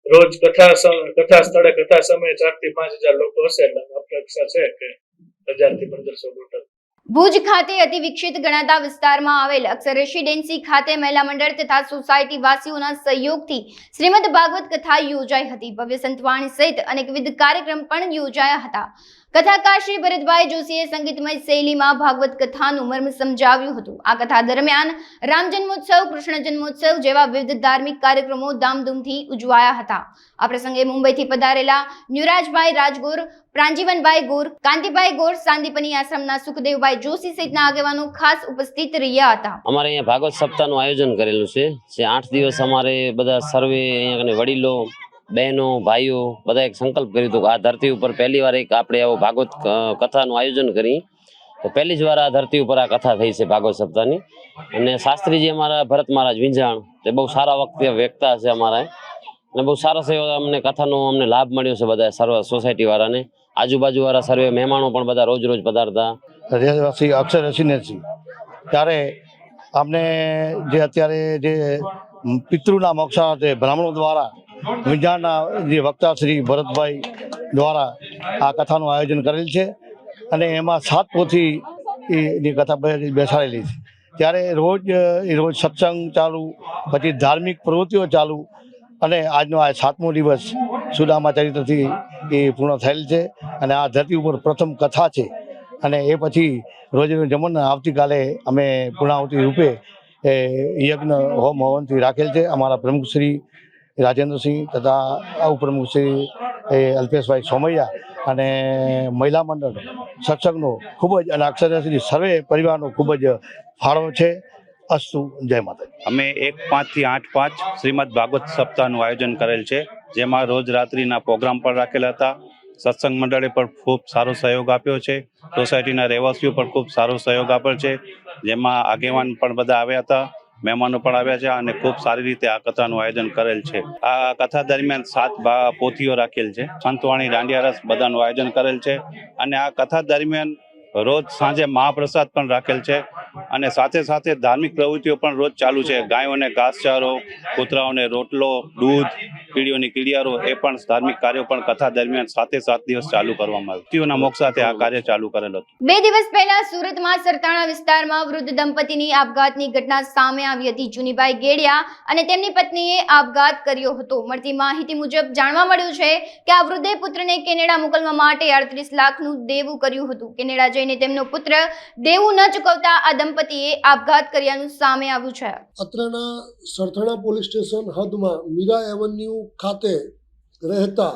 રોજ કથા સ્થળે કથા સમયે 4 થી 5 હજાર લોકો હશે એટલે અપેક્ષા છે કે 1000 થી 1500 બોટલ. ભુજ ખાતે અતિ વિકસિત ગણાતા વિસ્તારમાં આવેલ અક્ષર રેસિડેન્સી ખાતે મહિલા મંડળ તથા સોસાયટી વાસીઓના સહયોગથી શ્રીમદ ભાગવત કથા યોજાઈ હતી. ભવ્ય સંતવાણી સહિત અનેકવિધ કાર્યક્રમ પણ યોજાયા હતા. કથાકાર શ્રી ભરતભાઈ જોશીએ સંગીતમય શૈલીમાં ભાગવત કથાનું મર્મ સમજાવ્યું હતું. આ કથા દરમિયાન રામ જન્મોત્સવ, કૃષ્ણ જન્મોત્સવ જેવા વિવિધ ધાર્મિક કાર્યક્રમો ધામધૂમથી ઉજવાયા હતા. આ પ્રસંગે મુંબઈથી પધારેલા ન્યુરાજભાઈ રાજગોર, પ્રાંજીવનભાઈ ગોર, કાંતિભાઈ ગોર, સાંદીપની આશ્રમના સુખદેવભાઈ જોશી સહિતના આગેવાનો ખાસ ઉપસ્થિત રહ્યા હતા. અમારે અહીંયા ભાગવત સપ્તાહનું આયોજન કરેલું છે. જે 8 દિવસ અમારે બધા સર્વે અહીંયા વડીલો, બહેનો, ભાઈઓ બધા એક સંકલ્પ કર્યો હતો કે આ ધરતી ઉપર પહેલી વાર એક આપણે આવો ભાગવત કથાનું આયોજન કરી તો પહેલી જ વાર આ ધરતી ઉપર આ કથા થઈ છે ભાગવત સપ્તાહની. અને શાસ્ત્રીજી અમારા ભરત મહારાજ વિંજાણ તે બહુ સારા વખતે વ્યક્તા છે અમારા અને બહુ સરસ એવો અમને કથાનો અમને લાભ મળ્યો છે બધા સર્વ સોસાયટી વાળાને. આજુબાજુ વાળા સર્વે મહેમાનો પણ બધા રોજ પધારતા. રહેવાસી અક્ષર રેસિડેન્સી ત્યારે અમને જે અત્યારે જે પિતૃના મોક્ષાર્થે બ્રાહ્મણો દ્વારા વિંજાણના જે વક્તા શ્રી ભરતભાઈ દ્વારા આ કથાનું આયોજન કરેલ છે અને એમાં 7 પોથીની કથા બેસાડેલી છે. ત્યારે રોજ સત્સંગ ચાલુ, પછી ધાર્મિક પ્રવૃત્તિઓ ચાલુ અને આજનો આ 7મો દિવસ સુદામા ચરિત્રથી એ પૂર્ણ થયેલ છે અને આ ધરતી ઉપર પ્રથમ કથા છે. અને એ પછી રોજનું જમણ આવતીકાલે અમે પૂર્ણાહુતિ રૂપે યજ્ઞ હોમ હવનથી રાખેલ છે. અમારા પ્રમુખ શ્રી રાજેન્દ્રસિંહ તથા ઉપપ્રમુખ શ્રી અલ્પેશભાઈ સોમૈયા અને મહિલા મંડળ સત્સંગનો ખૂબ જ અને અક્ષરશ્રી સર્વે પરિવારનો ખૂબ જ ફાળો છે. અસ્તુ, જય માતા. અમે 1-5 થી 8-5 શ્રીમદ ભાગવત સપ્તાહનું આયોજન કરેલ છે, જેમાં રોજ રાત્રિના પ્રોગ્રામ પણ રાખેલા હતા. સત્સંગ મંડળે પણ ખૂબ સારો સહયોગ આપ્યો છે. સોસાયટીના રહેવાસીઓ પણ ખૂબ સારો સહયોગ આપ્યો છે, જેમાં આગેવાન પણ બધા આવ્યા હતા, મહેમાનો પણ આવ્યા છે અને ખૂબ સારી રીતે આ કથાનું આયોજન કરેલ છે. આ કથા દરમિયાન 7 પોથીઓ રાખેલ છે. સંતવાણી દાંડિયા રસ બધાનું આયોજન કરેલ છે અને આ કથા દરમિયાન રોજ સાંજે મહાપ્રસાદ પણ રાખેલ છે અને સાથે સાથે ધાર્મિક પ્રવૃત્તિઓ પણ રોજ ચાલુ છે. ગાયોને ઘાસચારો, કૂતરાઓને રોટલો, દૂધ, કીડીઓની કીડિયારો એ પણ ધાર્મિક કાર્યો પણ કથા દરમિયાન 7 દિવસ ચાલુ કરવામાં આવ્યું. વ્યક્તિઓના મોક્ષ સાથે આ કાર્ય ચાલુ કરેલ હતું. 2 દિવસ પહેલા સુરતમાં સરતાણા વિસ્તારમાં વૃદ્ધ દંપતીની આપઘાતની ઘટના સામે આવી હતી. જુનીભાઈ ગેડિયા અને તેમની પત્નીએ આપઘાત કર્યો હતો. મળતી માહિતી મુજબ જાણવા મળ્યું છે કે આ વૃદ્ધે પુત્રને કેનેડા મોકલવા માટે 38 લાખનું દેવું કર્યું હતું. કેનેડા જઈને તેમનો પુત્ર દેવું ન ચૂકવતા આ દંપતીએ આપઘાત કર્યાનું સામે આવ્યું છે. અત્રેના સરથાણા પોલીસ સ્ટેશન હદમાં મીરા એવન્યુ ખાતે રહેતા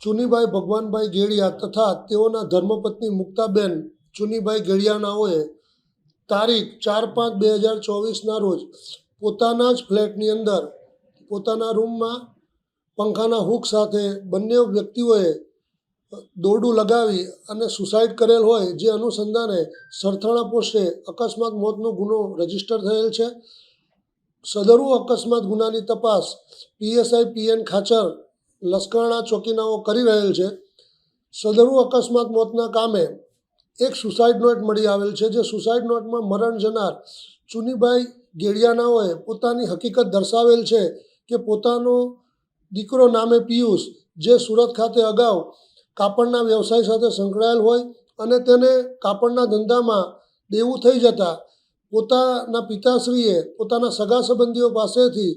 ચુનીભાઈ ભગવાનભાઈ ગેડિયા તથા તેઓના ધર્મપત્ની મુક્તાબેન ચુનીભાઈ ગેડિયાનાઓએ તારીખ 4/5/2024ના રોજ પોતાના જ ફ્લેટની અંદર પોતાના રૂમમાં પંખાના હૂક સાથે બંને વ્યક્તિઓએ દોરડું લગાવી અને સુસાઇડ કરેલ હોય, જે અનુસંધાને સરથાણા પોસ્ટે અકસ્માત મોતનો ગુનો રજીસ્ટર થયેલ છે. સદરુ અકસ્માત ગુનાની તપાસ PSI PN ખાચર લસકાણા ચોકીનાઓ કરી રહેલ છે. સદરુ અકસ્માત મોતના કામે એક સુસાઇડ નોટ મળી આવેલ છે, જે સુસાઇડ નોટમાં મરણ જનાર ચુનીભાઈ ગેડિયાનાઓએ પોતાની હકીકત દર્શાવેલ છે કે પોતાનો દીકરો નામે પિયુષ, જે સુરત ખાતે અગાઉ કાપડના વ્યવસાય સાથે સંકળાયેલ હોય અને તેને કાપડના ધંધામાં દેવું થઈ જતાં પોતાના પિતાશ્રીએ પોતાના સગા સંબંધીઓ પાસેથી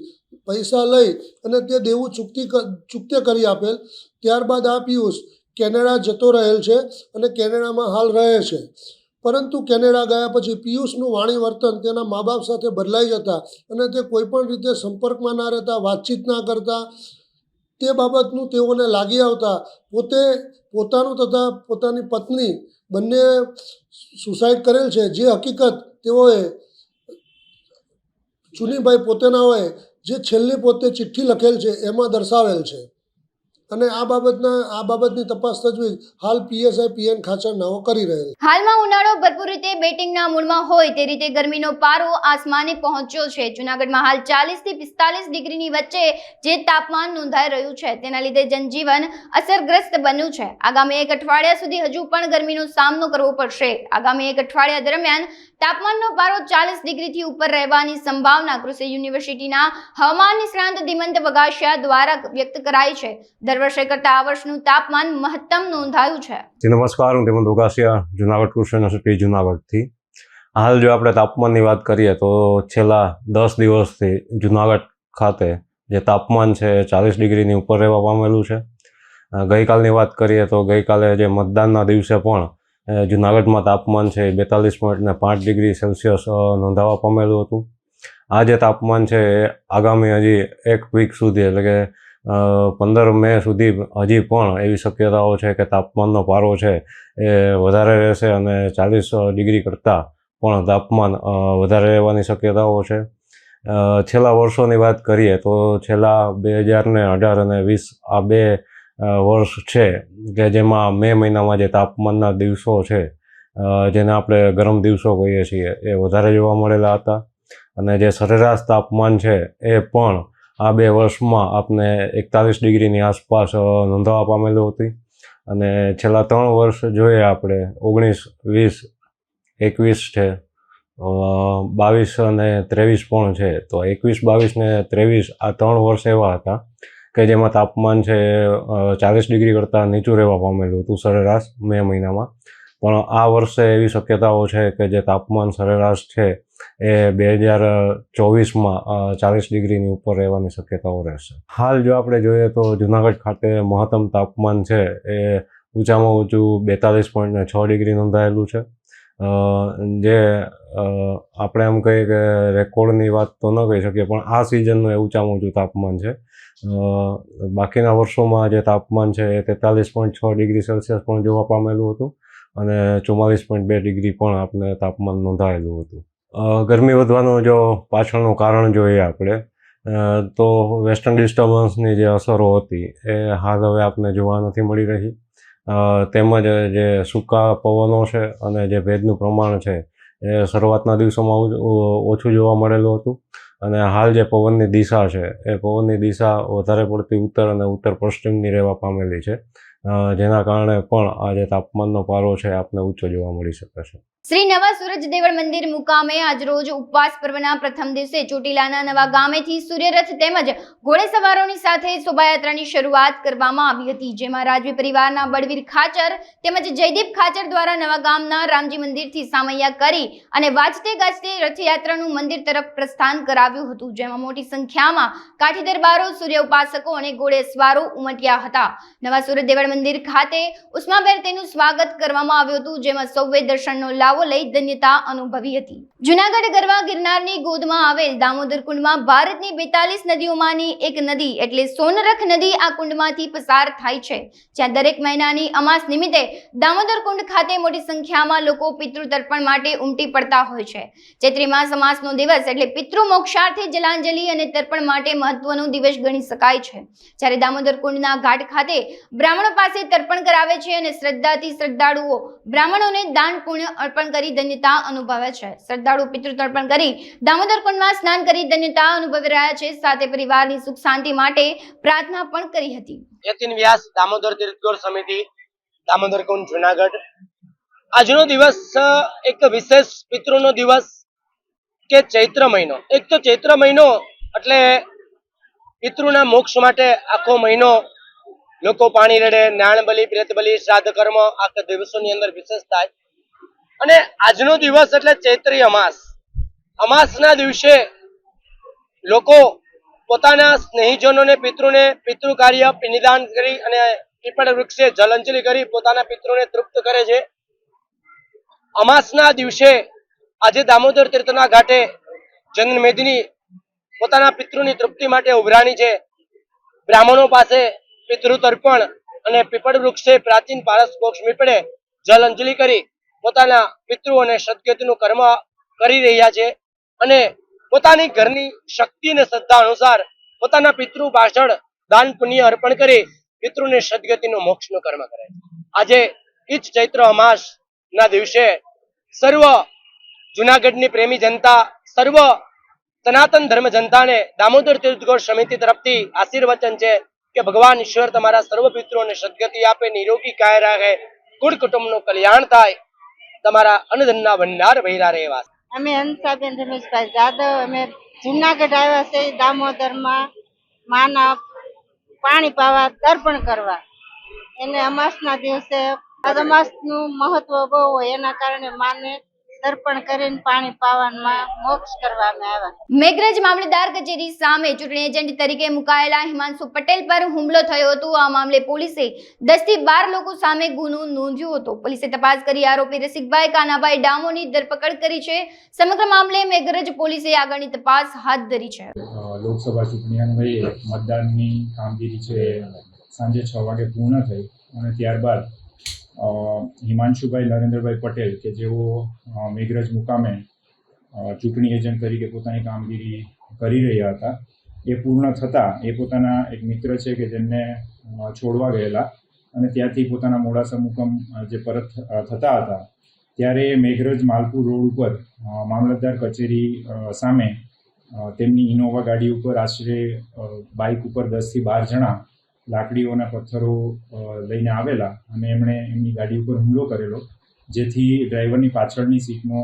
પૈસા લઈ અને તે દેવું ચૂકતે કરી આપેલ. ત્યારબાદ આ પિયુષ કેનેડા જતો રહેલ છે અને કેનેડામાં હાલ રહે છે. પરંતુ કેનેડા ગયા પછી પિયુષનું વાણી વર્તન તેના મા બાપ સાથે બદલાઈ જતા અને તે કોઈપણ રીતે સંપર્કમાં ના રહેતા, વાતચીત ના કરતા, તે બાબતનું તેઓને લાગી આવતા પોતાનું તથા પોતાની પત્ની બંને સુસાઇડ કરેલ છે, જે હકીકત તેઓએ ચુનીભાઈ પોતેનાઓએ જે છેલ્લી પોતે ચિઠ્ઠી લખેલ છે એમાં દર્શાવેલ છે. અને આ બાબતની તપાસ તજવીજ હાલ PSI PN ખાચર નાઓ કરી રહેલ. હાલમાં ઉનાળો ભરપૂર રીતે બેટિંગના મૂડમાં હોય તે રીતે ગરમીનો પારો આસમાને પહોંચ્યો છે. જૂનાગઢમાં હાલ 40 થી 45 ડિગ્રીની વચ્ચે જે તાપમાન નોંધાઈ રહ્યું છે, તેના લીધે જનજીવન અસરગ્રસ્ત બન્યું છે. આગામી એક અઠવાડિયા સુધી હજુ પણ ગરમીનો સામનો કરવો પડશે. આગામી એક અઠવાડિયા દરમિયાન તાપમાનનો પારો 40 ડિગ્રીથી ઉપર રહેવાની સંભાવના કૃષિ યુનિવર્સિટીના હવામાન નિષ્ણાંત ધીમંત વગાસિયા દ્વારા વ્યક્ત કરાઈ છે. દર વર્ષે કરતાં આ વર્ષનું તાપમાન મહત્તમ નોંધાયું છે. નમસ્કાર, હું ધીમંત વગાસિયા, જુનાગઢ કૃષિ યુનિવર્સિટી જુનાગઢથી. હાલ જો આપણે તાપમાનની વાત કરીએ તો છેલ્લા 10 દિવસથી જુનાગઢ ખાતે જે તાપમાન છે 40 ડિગ્રીની ઉપર રહેવા પામેલું છે. ગઈકાલની વાત કરીએ તો ગઈકાલે જે મતદાનના દિવસે પણ જુનાગઢમાં તાપમાન છે 42.5 ડિગ્રી સેલ્સિયસ નોંધાવા પામેલું હતું. આ જે તાપમાન છે એ આગામી હજી એક વીક સુધી, એટલે કે 15 મે સુધી હજી પણ એવી શક્યતાઓ છે કે તાપમાનનો પારો છે એ વધારે રહેશે અને 40 ડિગ્રી કરતાં પણ તાપમાન વધારે રહેવાની શક્યતાઓ છે. છેલ્લા વર્ષોની વાત કરીએ તો છેલ્લા 2018 અને 20 આ બે વર્ષ છે કે જેમાં મે મહિનામાં જે તાપમાનના દિવસો છે, જેને આપણે ગરમ દિવસો કહીએ છીએ, એ વધારે જોવા મળેલા હતા. અને જે સરેરાશ તાપમાન છે એ પણ આ 2 વર્ષમાં આપણે 41 ડિગ્રીની આસપાસ નોંધાવા પામેલું હતી. અને છેલ્લા 3 વર્ષ જોઈએ આપણે 19, 20, 21 છે, 22 અને 23 પણ છે. તો 21, 22 ને 23 આ 3 વર્ષ એવા હતા કે જેમાં તાપમાન છે 40 ડિગ્રી કરતાં નીચું રહેવા પામેલું હતું સરેરાશ મે મહિનામાં. પણ આ વર્ષે એવી શક્યતાઓ છે કે જે તાપમાન સરેરાશ છે એ 2024માં 40 ડિગ્રીની ઉપર રહેવાની શક્યતાઓ રહેશે. હાલ જો આપણે જોઈએ તો જુનાગઢ ખાતે મહત્તમ તાપમાન છે એ ઊંચામાં ઊંચું 42.6 ડિગ્રી નોંધાયેલું છે. જે આપણે એમ કહીએ કે રેકોર્ડની વાત તો ન કહી શકીએ, પણ આ સિઝનનું એ ઊંચામાં ઊંચું તાપમાન છે. બાકીના વર્ષોમાં જે તાપમાન છે એ 43.6 ડિગ્રી સેલ્સિયસ પણ જોવા પામેલું હતું અને 44.2 ડિગ્રી પણ આપણે તાપમાન નોંધાયેલું હતું. ગરમી વધવાનું જો પાછળનું કારણ જોઈએ આપણે તો વેસ્ટર્ન ડિસ્ટર્બન્સની જે અસરો હતી એ હાલ હવે આપણે જોવા નથી મળી રહી. તેમજ જે સૂકા પવનો છે અને જે ભેજનું પ્રમાણ છે એ શરૂઆતના દિવસોમાં ઓછું જોવા મળેલું હતું. અને હાલ જે પવનની દિશા છે એ પવનની દિશા વધારે પડતી ઉત્તર અને ઉત્તર પશ્ચિમની રહેવા પામેલી છે, જેના કારણે પણ આ જે તાપમાનનો પારો છે આપને ઊંચો જોવા મળી શકે છે. શ્રી નવા સૂરજ દેવળ મંદિર મુકામે આજરોજ ઉપવાસ પર્વના પ્રથમ દિવસે ચોટીલાના નવા ગામેથી સૂર્યરથ તેમજ ઘોડેસવારોની સાથે શોભાયાત્રાની શરૂઆત કરવામાં આવી હતી, જેમાં રાજવી પરિવારના બળવીર ખાચર તેમજ જયદીપ ખાચર દ્વારા નવા ગામના રામજી મંદિરથી સામૈયા કરી અને વાજતે ગાજતે રથયાત્રાનું મંદિર તરફ પ્રસ્થાન કરાવ્યું હતું, જેમાં મોટી સંખ્યામાં કાઠી દરબારો, સૂર્ય ઉપાસકો અને ઘોડેસવારો ઉમટ્યા હતા. નવા સૂરજ દેવળ મંદિર ખાતે ઉષ્માભેર તેનું સ્વાગત કરવામાં આવ્યું હતું, જેમાં સૌએ દર્શનનો લાભ લાવો લઈ ધન્યતા અનુભવી હતી. જૂનાગઢ ગરવા ગિરનારની ગોદમાં આવેલ દામોદર કુંડમાં ભારતની 42 નદીઓમાંની એક નદી એટલે સોનરખ નદી આ કુંડમાંથી પસાર થાય છે, જ્યાં દરેક મહિનાની અમાસ નિમિત્તે દામોદર કુંડ ખાતે મોટી સંખ્યામાં લોકો પિતૃ તર્પણ માટે ઉમટી પડતા હોય છે. ચૈત્રી માસ અમાસનો દિવસ એટલે પિતૃ મોક્ષાર્થે જલાંજલિ અને તર્પણ માટે મહત્વનો દિવસ ગણી શકાય છે. જ્યારે દામોદર કુંડના ઘાટ ખાતે બ્રાહ્મણો પાસે તર્પણ કરાવે છે અને શ્રદ્ધાથી શ્રદ્ધાળુઓ બ્રાહ્મણોને દાન પુણ્ય અર્પણ કરી ધન્યતા અનુભવે છે. શ્રદ્ધાળુ પિતૃ તર્પણ કરી દામોદર કુંડમાં સ્નાન કરી ધન્યતા અનુભવી રહ્યા છે. સાથે પરિવારની સુખ શાંતિ માટે પ્રાર્થના પણ કરી હતી. યતિન વ્યાસ, દામોદર તીર્થગોળ સમિતિ, દામોદર કુંડ, જુનાગઢ. આજનો દિવસ એક વિશેષ પિતૃનો દિવસ કે ચૈત્ર મહિનો. એક તો ચૈત્ર મહિનો એટલે પિતૃના મોક્ષ માટે આખો મહિનો લોકો પાણી રેડે, નાણ બલિ, પ્રેત બલિ, શ્રાદ્ધ કર્મ આખા દિવસોની અંદર વિશેષ થાય. અને આજનો દિવસ એટલે ચૈત્રી અમાસ. અમાસના દિવસે લોકો પોતાના સ્નેહીજનોને પિતૃને પિતૃ કાર્ય નિદાન કરી અને પીપળ વૃક્ષે જલાંજલિ કરી પોતાના પિતૃને તૃપ્ત કરે છે. અમાસના દિવસે આજે દામોદર તીર્થના ઘાટે ચંદ્ર મેદની પોતાના પિતૃની તૃપ્તિ માટે ઉભરાણી છે. બ્રાહ્મણો પાસે પિતૃ તર્પણ અને પીપળ વૃક્ષે પ્રાચીન પારસ મોક્ષ મીપડે જલ અંજલિ કરી પોતાના પિતૃઓને સદગતિનું કર્મ કરી રહ્યા છે અને પોતાની ઘરની શક્તિ અને શ્રદ્ધા અનુસાર પોતાના પિતૃ પાછળ દાન પુણ્ય અર્પણ કરી પિતૃને સદગતિનું મોક્ષનું કર્મ કરે. આજે ઈચ ચૈત્ર અમાસ ના દિવસે સર્વ જુનાગઢની પ્રેમી જનતા, સર્વ સનાતન ધર્મ જનતાને દામોદર તીર્થગોળ સમિતિ તરફથી આશીર્વચન છે કે ભગવાન ઈશ્વર તમારા સર્વ પિતૃઓને સદગતિ આપે, નિરોગી કાય રાખે, કુળ કુટુંબનું કલ્યાણ થાય, તમારા અન્નધનના ભંડાર ભર્યા રહેવા. અમે હંસાબેન રમેશભાઈ જાદવ, અમે જુનાગઢ આવ્યા છે દામોદરમાં માના પાણી પાવા, તર્પણ કરવા. એને અમાસના દિવસે અમાસનું મહત્વ બહુ હોય, એના કારણે માને તર્પણ કરીને પાણી પાવામાં મોક્ષ કરવામાં આવ્યા. મેઘરજ મામલતદાર કચેરી સામે ચૂંટણી એજન્ટ તરીકે મુકાયેલા હિમાંશુ પટેલ પર હુમલો થયો હતો. આ મામલે પોલીસે 10 થી 12 લોકો સામે ગુનો નોંધ્યો હતો. પોલીસે તપાસ કરી આરોપી રસિકભાઈ કાનાભાઈ ડામોની ધરપકડ કરી છે. સમગ્ર મામલે મેઘરજ પોલીસે આગળની તપાસ હાથ ધરી છે. લોકસભા ચૂંટણી અન્વયે મતદાનની કામગીરી છે સાંજે 6 વાગે પૂર્ણ થઈ અને ત્યારબાદ હિમાંશુભાઈ નરેન્દ્રભાઈ પટેલ કે જેઓ મેઘરજ મુકામે ચૂંટણી એજન્ટ તરીકે પોતાની કામગીરી કરી રહ્યા હતા, એ પૂર્ણ થતાં એ પોતાના એક મિત્ર છે કે જેમને છોડવા ગયેલા અને ત્યાંથી પોતાના મોડાસા મુકામ જે પરત થતા હતા ત્યારે મેઘરજ માલપુર રોડ ઉપર મામલતદાર કચેરી સામે તેમની ઇનોવા ગાડી ઉપર આશરે બાઇક ઉપર 10 થી 12 જણા લાકડીઓના પથ્થરો લઈને આવેલા અને એમણે એમની ગાડી ઉપર હુમલો કરેલો, જેથી ડ્રાઈવરની પાછળની સીટનો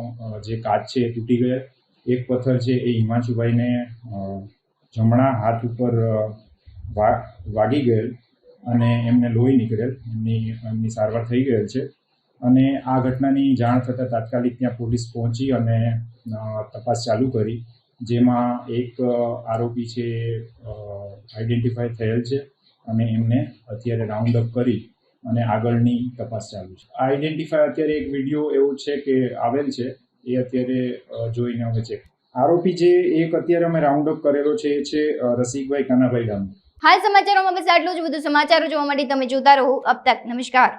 જે કાચ છે એ તૂટી ગયો. એક પથ્થર છે એ હિમાંશુભાઈને જમણા હાથ ઉપર વાગી ગયેલ અને એમને લોહી નીકળેલ, એમની સારવાર થઈ ગયેલ છે. અને આ ઘટનાની જાણ થતાં તાત્કાલિક ત્યાં પોલીસ પહોંચી અને તપાસ ચાલુ કરી, જેમાં એક આરોપી છે આઈડેન્ટિફાય થયેલ છે અને એમને અત્યારે રાઉન્ડ અપ કરી અને આગળની તપાસ ચાલુ છે. આઈડેન્ટિફાય અત્યારે એક વિડીયો એવો છે કે આવેલ છે, એ અત્યારે જોઈને હવે ચેક. આરોપી જે એક અત્યારે અમે રાઉન્ડ અપ કરેલો છે એ છે રસિકભાઈ કાનાભાઈ ડામોર. હાલ સમાચારોમાં બસ આટલું જ. વધુ સમાચારો જોવા માટે તમે જોતા રહો અબ તક. નમસ્કાર.